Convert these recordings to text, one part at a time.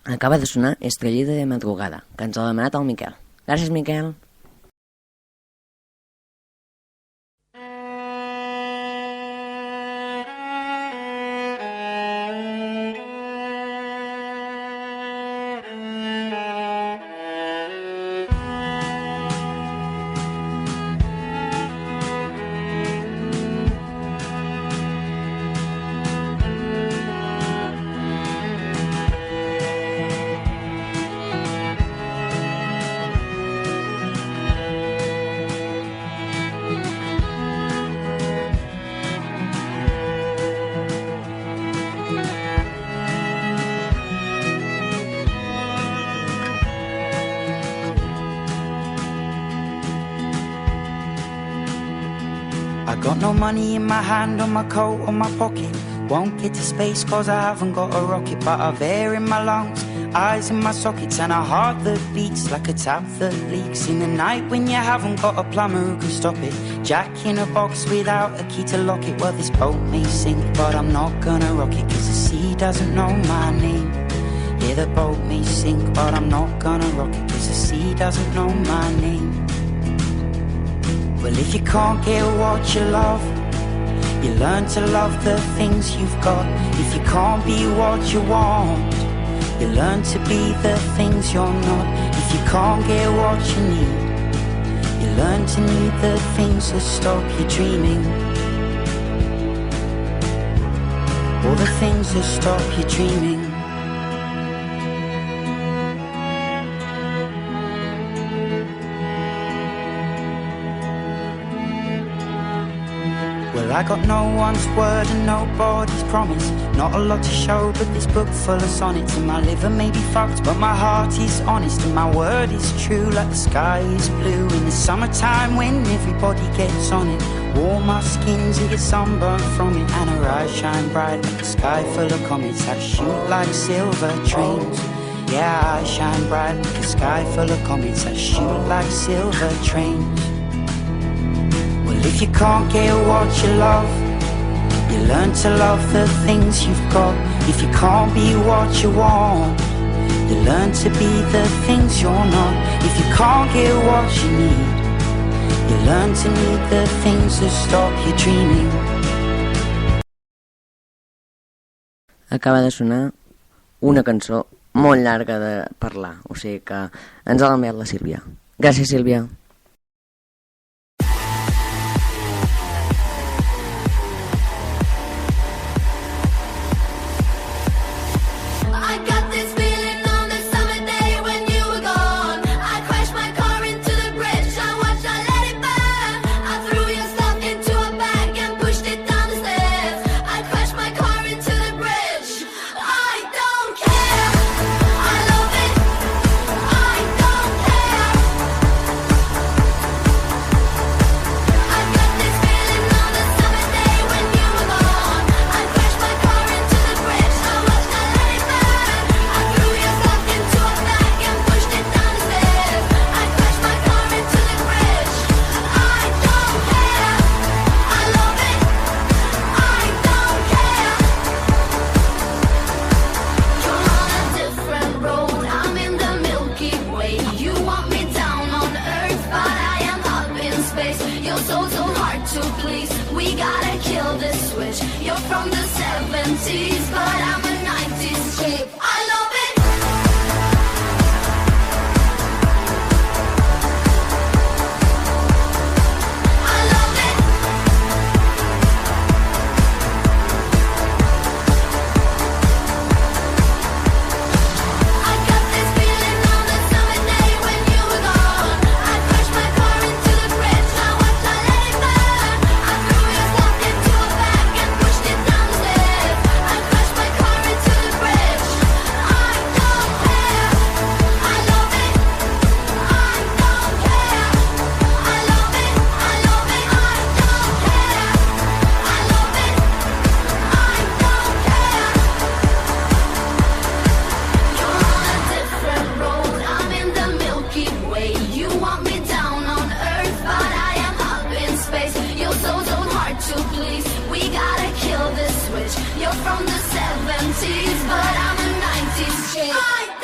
Acaba de sonar Estrellida de madrugada, que ens ha demanat el Miquel. Gràcies, Miquel. I got no money in my hand, on my coat, or my pocket. Won't get to space cause I haven't got a rocket. But I've air in my lungs, eyes in my sockets, and a heart that beats like a tap that leaks. In the night when you haven't got a plumber who can stop it. Jack in a box without a key to lock it. Well, this boat may sink, but I'm not gonna rock it, cause the sea doesn't know my name. Yeah, the boat may sink, but I'm not gonna rock it, cause the sea doesn't know my name. Well, if you can't get what you love, you learn to love the things you've got. If you can't be what you want, you learn to be the things you're not. If you can't get what you need, you learn to need the things that stop you dreaming. All the things that stop you dreaming. Well, I got no one's word and nobody's promise. Not a lot to show, but this book full of sonnets. And my liver may be fucked, but my heart is honest. And my word is true, like the sky is blue in the summertime when everybody gets on it. Warm our skins and get sunburned from it. And our eyes shine bright like a sky full of comets that shoot like silver trains. Yeah, eyes shine bright like a sky full of comets that shoot like silver trains. If you can't get what you love, you learn to love the things you've got. If you can't be what you want, you learn to be the things you're not. If you can't get what you need, you learn to need the things that stop you dreaming. Acaba de sonar una cançó molt llarga de parlar, o sigui que ens ha enviat la Sílvia. Gràcies, Sílvia. You're from the 70s, but I'm a 90s chick.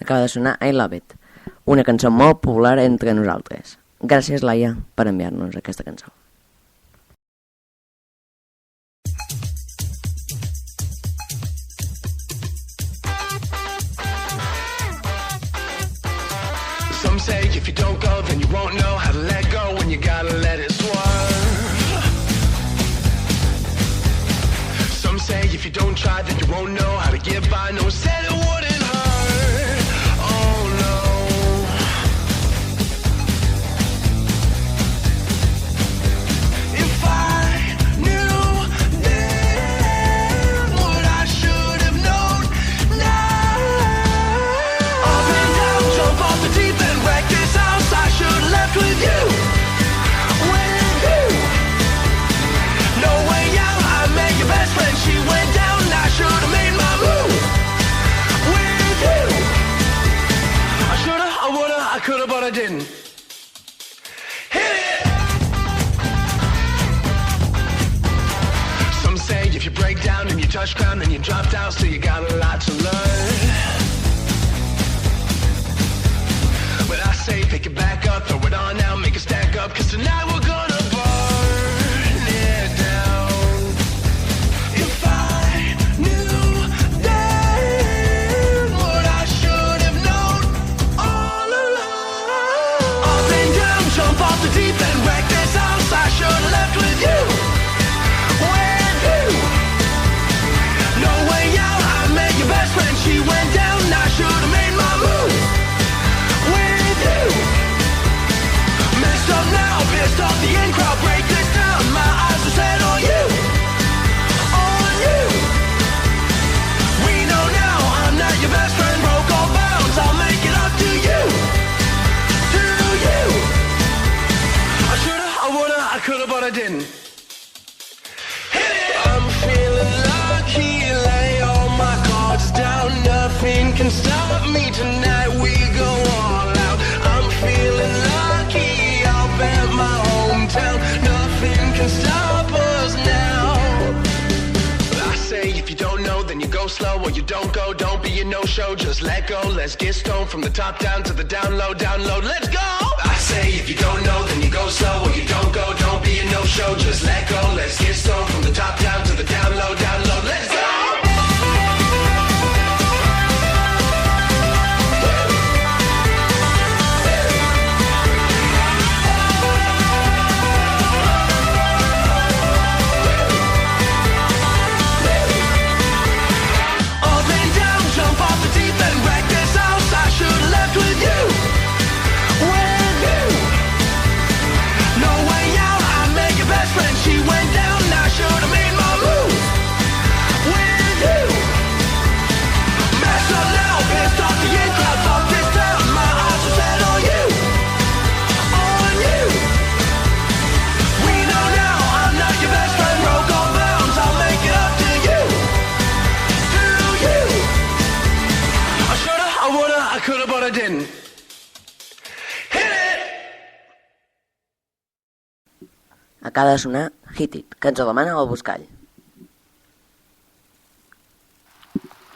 acaba de sonar I Love It, una cançó molt popular entre nosaltres. Gràcies, Laia, per enviar-nos aquesta cançó. Some say if you don't go, then you won't know how to let go when you gotta let it swerve. Some say if you don't try, then you won't know how to get by. No one said it wouldn't hurt. Oh no. If I knew then what I should have known now. Up and down, jump off the deep end, wreck this house. I should have left with you. With you. No way out, I met your best friend. She went down, I should have made my move. With you. I shoulda, I woulda, I coulda, but I didn't. Hit it! Some say if you break down and you touch ground, then you drop down, so you got a lot to learn. But I say pick it back up, throw it on now, make it stack up, cause tonight we're gonna burn it down. If I knew then what I should have known all along. Up and down, jump off the deep end, wreck this house. I should have left with you. With you. No way out, I met your best friend. She went down, I should have made my move. With you. Messed up now, pissed off the in crowd, break this down. My eyes are set on you. On you. We know now, I'm not your best friend. Broke all bounds, I'll make it up to you. To you. I shoulda, I woulda, I coulda, but I didn't. Hit it! I'm feeling lucky, lay all my cards down. Nothing can stop me tonight, we go all out. I'm feeling lucky, I'll bet my hometown. Nothing can stop us now. But I say if you don't know, then you go slow, or you don't go, don't be a no-show. Just let go, let's get stoned from the top down to the down low, let's go! I say if you don't know, then you go slow, or you don't go, don't be a no-show. Just let go, let's get stoned from the top down to the down low, let's go! Up and down, jump off the deep end, wreck this house. I should have left with you. With you. No way out, I met your best friend. She went down, I should have made my move. With you. Messed up now, pissed off the in crowd, fuck this town. My eyes are set on you. On you. We know now, I'm not your best friend. Broke all bounds, I'll make it up to you. To you. I shoulda, I woulda, I coulda, but I didn't. Hit it! Acaba de sonar Hit It, que ens ho demana el Buscall.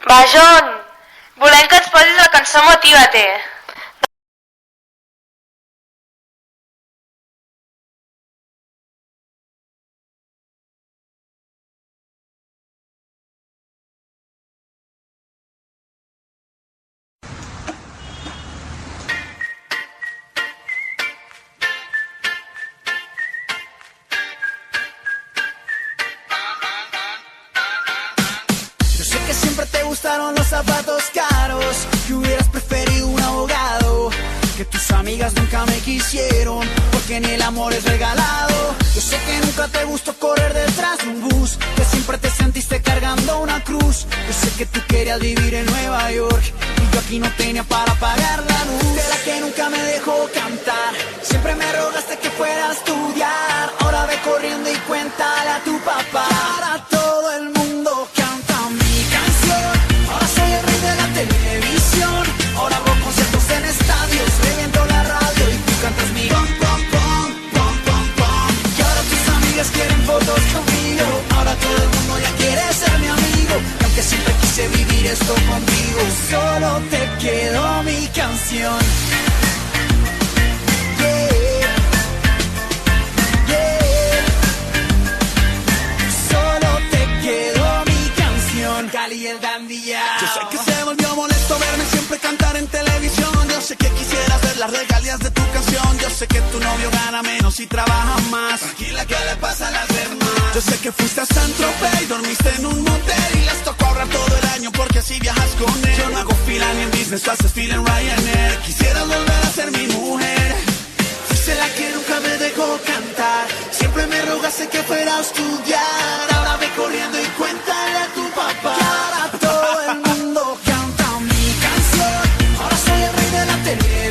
Va, John, volem que ens posis la cançó Motiva-te. Yo sé que siempre te gustaron los zapatos caros, que hubieras preferido un abogado, que tus amigas nunca me quisieron, porque ni el amor es regalado. Yo sé que nunca te gustó correr detrás de un bus, que siempre te sentiste cargando una cruz. Yo sé que tú querías vivir en Nueva York, y yo aquí no tenía para pagar la luz. De la que nunca me dejó cantar, siempre me rogaste que fuera a estudiar. Ahora ve corriendo y cuéntale a tu papá. Para todo el mundo canta mi canción. Ahora soy el rey de la televisión. Ahora hago conciertos en estadios, reviento la radio y tú cantas mi pom, pom, pom, pom, pom, pom. Y ahora tus amigas quieren fotos conmigo. Ahora todo el mundo ya quiere ser mi amigo. Y aunque siempre quise vivir esto contigo, solo te quedó mi canción. Yeah, yeah. Solo te quedó mi canción, Cali y el Dandy ya. Yo sé que se volvió molesto verme siempre cantar en televisión. Yo sé que quisieras ver las regalías de tu canción. Yo sé que tu novio gana menos y trabaja más. Tranquila, ¿qué le pasa a las demás? Yo sé que fuiste a Saint-Tropez y dormiste en un motel y les tocó ahorrar todo el año porque así viajas con él. Yo no hago fila ni en business, tú haces fila en Ryanair. Quisieras volver a ser mi mujer. Fuiste la que nunca me dejó cantar. Siempre me rogaste que fuera a estudiar. Ahora ve corriendo y cuéntale a tu papá. Y ahora todo el mundo canta mi canción. Ahora soy el rey de la tele.